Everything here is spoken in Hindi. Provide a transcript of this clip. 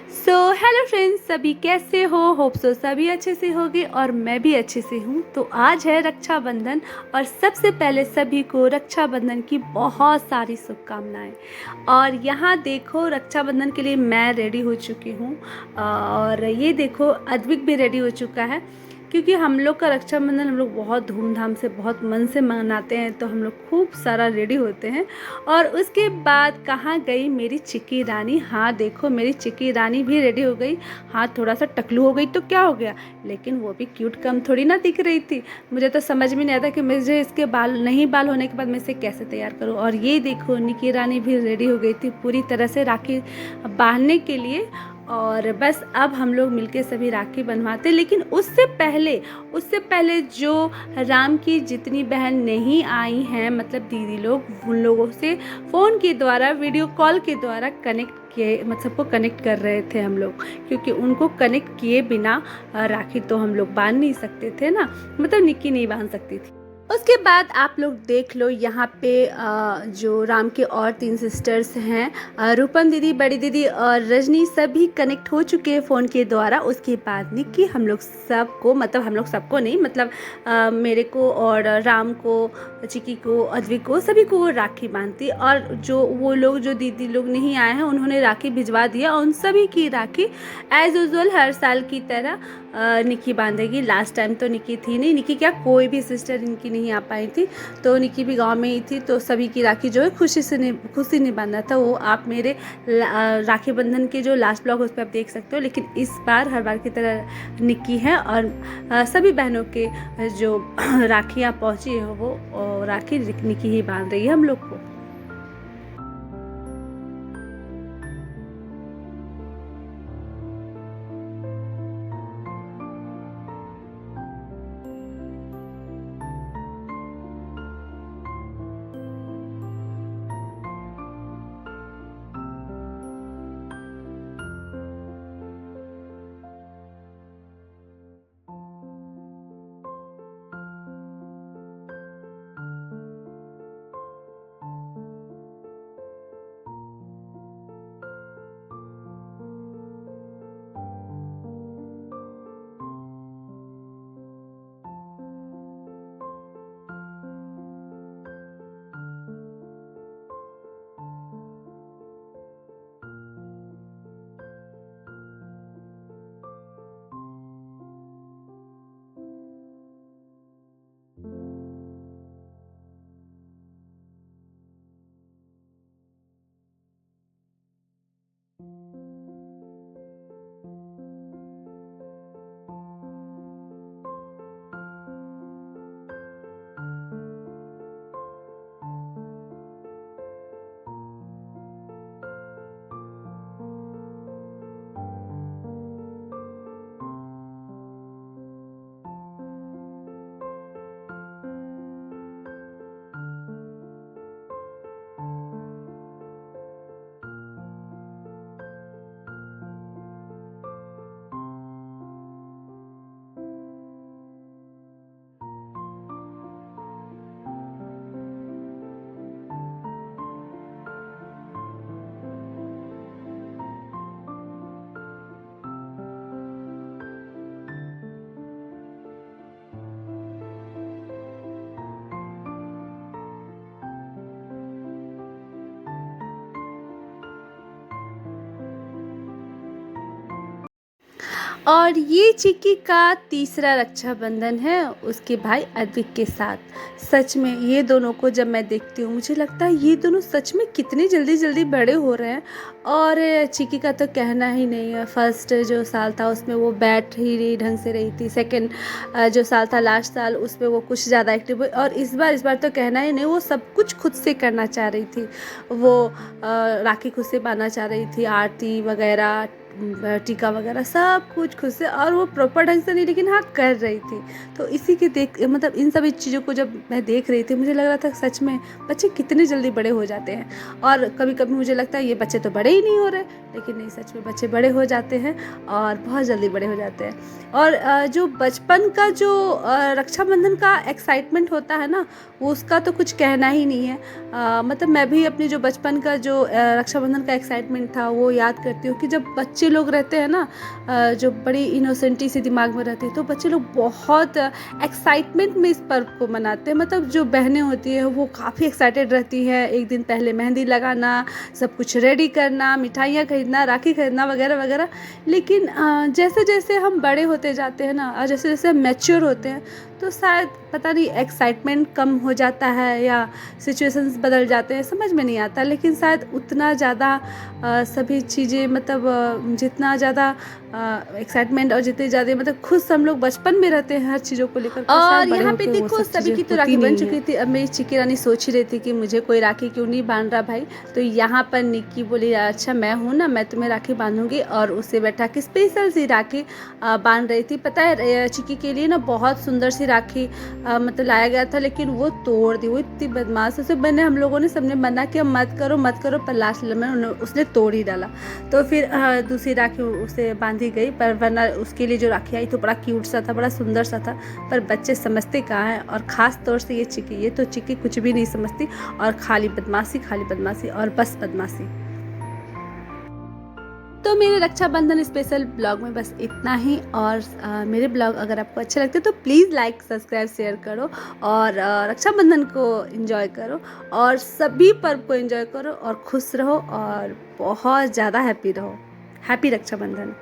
हेलो फ्रेंड्स, सभी कैसे हो? होप सो सभी अच्छे से होंगे और मैं भी अच्छे से हूँ। तो आज है रक्षाबंधन और सबसे पहले सभी को रक्षाबंधन की बहुत सारी शुभकामनाएं। और यहाँ देखो, रक्षाबंधन के लिए मैं रेडी हो चुकी हूँ और ये देखो अद्विक भी रेडी हो चुका है, क्योंकि हम लोग का रक्षाबंधन हम लोग बहुत धूमधाम से बहुत मन से मनाते हैं। तो हम लोग खूब सारा रेडी होते हैं। और उसके बाद कहाँ गई मेरी चिक्की रानी? हाँ देखो, मेरी चिक्की रानी भी रेडी हो गई। हाँ, थोड़ा सा टकलू हो गई तो क्या हो गया, लेकिन वो भी क्यूट कम थोड़ी ना दिख रही थी। मुझे तो समझ में नहीं आता कि मुझे इसके बाल होने के बाद मैं इसे कैसे तैयार करूँ। और ये देखो, निक्की रानी भी रेडी हो गई थी पूरी तरह से राखी बांधने के लिए। और बस अब हम लोग मिलके सभी राखी बनवाते। लेकिन उससे पहले जो राम की जितनी बहन नहीं आई हैं, मतलब दीदी लोग, उन लोगों से फ़ोन के द्वारा, वीडियो कॉल के द्वारा कनेक्ट किए, मतलब सबको कनेक्ट कर रहे थे हम लोग, क्योंकि उनको कनेक्ट किए बिना राखी तो हम लोग बांध नहीं सकते थे ना, मतलब निक्की नहीं बांध सकती थी। उसके बाद आप लोग देख लो, यहाँ पे जो राम के और 3 सिस्टर्स हैं, रूपम दीदी, बड़ी दीदी और रजनी, सभी कनेक्ट हो चुके हैं फ़ोन के द्वारा। उसके बाद निक्की हम लोग सबको, मतलब हम लोग सबको नहीं, मतलब मेरे को और राम को, चिक्की को, अद्विक को, सभी को वो राखी बांधती। और जो वो लोग, जो दीदी लोग नहीं आए हैं, उन्होंने राखी भिजवा दिया। उन सभी की राखी एज़ यूजुअल हर साल की तरह निक्की बांधेगी। लास्ट टाइम तो निक्की थी नहीं, निक्की क्या, कोई भी सिस्टर इनकी नहीं आ पाई थी, तो निक्की भी गांव में ही थी। तो सभी की राखी जो है खुशी ने बांधा था। वो आप मेरे राखी बंधन के जो लास्ट ब्लॉग उस पर आप देख सकते हो। लेकिन इस बार हर बार की तरह निक्की है और सभी बहनों के जो राखियाँ पहुँची है वो राखी निक्की ही बांध रही है हम लोग को। और ये चिक्की का तीसरा रक्षाबंधन है उसके भाई अद्विक के साथ। सच में ये दोनों को जब मैं देखती हूँ, मुझे लगता है ये दोनों सच में कितने जल्दी जल्दी बड़े हो रहे हैं। और चिक्की का तो कहना ही नहीं है। फर्स्ट जो साल था उसमें वो बैठ ही नहीं ढंग से रही थी। सेकंड जो साल था, लास्ट साल, उसमें वो कुछ ज़्यादा एक्टिव हुई। और इस बार तो कहना ही नहीं, वो सब कुछ खुद से करना चाह रही थी। वो राखी खुद से बांधना चाह रही थी, आरती वगैरह, टीका वगैरह सब कुछ खुद से। और वो प्रॉपर ढंग से नहीं, लेकिन हाँ कर रही थी। तो इसी के मतलब इन सभी चीज़ों को जब मैं देख रही थी, मुझे लग रहा था सच में बच्चे कितने जल्दी बड़े हो जाते हैं। और कभी कभी मुझे लगता है ये बच्चे तो बड़े ही नहीं हो रहे, लेकिन नहीं, सच में बच्चे बड़े हो जाते हैं और बहुत जल्दी बड़े हो जाते हैं। और जो बचपन का जो रक्षाबंधन का एक्साइटमेंट होता है ना, वो उसका तो कुछ कहना ही नहीं है। मतलब मैं भी अपनी जो बचपन का जो रक्षाबंधन का एक्साइटमेंट था वो याद करती हूँ कि जब बच्चे लोग रहते हैं ना, जो बड़ी इनोसेंटी सी दिमाग में रहती है, तो बच्चे लोग बहुत एक्साइटमेंट में इस पर्व को मनाते हैं। मतलब जो बहनें होती हैं वो काफ़ी एक्साइटेड रहती हैं, एक दिन पहले मेहंदी लगाना, सब कुछ रेडी करना, मिठाइयाँ खरीदना, राखी खरीदना वगैरह वगैरह। लेकिन जैसे जैसे हम बड़े होते जाते हैं ना, और जैसे जैसे हम मैच्योर होते हैं, तो शायद पता नहीं एक्साइटमेंट कम हो जाता है या सिचुएशंस बदल जाते हैं, समझ में नहीं आता। लेकिन शायद उतना ज़्यादा सभी चीज़ें, मतलब जितना ज़्यादा एक्साइटमेंट और जितने ज़्यादा मतलब खुश हम लोग बचपन में रहते हैं हर चीज़ों को लेकर। और यहाँ पे देखो सभी की तो राखी बन चुकी थी। अब मेरी चिकी रानी सोच ही रही थी कि मुझे कोई राखी क्यों नहीं बांध रहा भाई। तो यहाँ पर निक्की बोली, अच्छा मैं हूँ ना, मैं तुम्हें राखी बांधूंगी। और उसे बैठा के स्पेशल सी राखी बांध रही थी। पता है चिकी के लिए ना बहुत सुंदर सी राखी मतलब लाया गया था, लेकिन वो तोड़ दी। वो इतनी बदमाश, उसे मैंने हम लोगों ने सबने मना किया मत करो मत करो, पर लास्ट में उसने तोड़ ही डाला। तो फिर दूसरी राखी उसे बांधी गई, पर वरना उसके लिए जो राखी आई तो बड़ा क्यूट सा था, बड़ा सुंदर सा था। पर बच्चे समझते कहाँ हैं, और ख़ास तौर से ये तो चिकी कुछ भी नहीं समझती, और खाली बदमाशी और बस बदमाशी। तो मेरे रक्षाबंधन स्पेशल ब्लॉग में बस इतना ही। और मेरे ब्लॉग अगर आपको अच्छे लगते तो प्लीज़ लाइक सब्सक्राइब शेयर करो, और रक्षाबंधन को एंजॉय करो, और सभी पर्व को एंजॉय करो, और खुश रहो, और बहुत ज़्यादा हैप्पी रहो। हैप्पी रक्षाबंधन।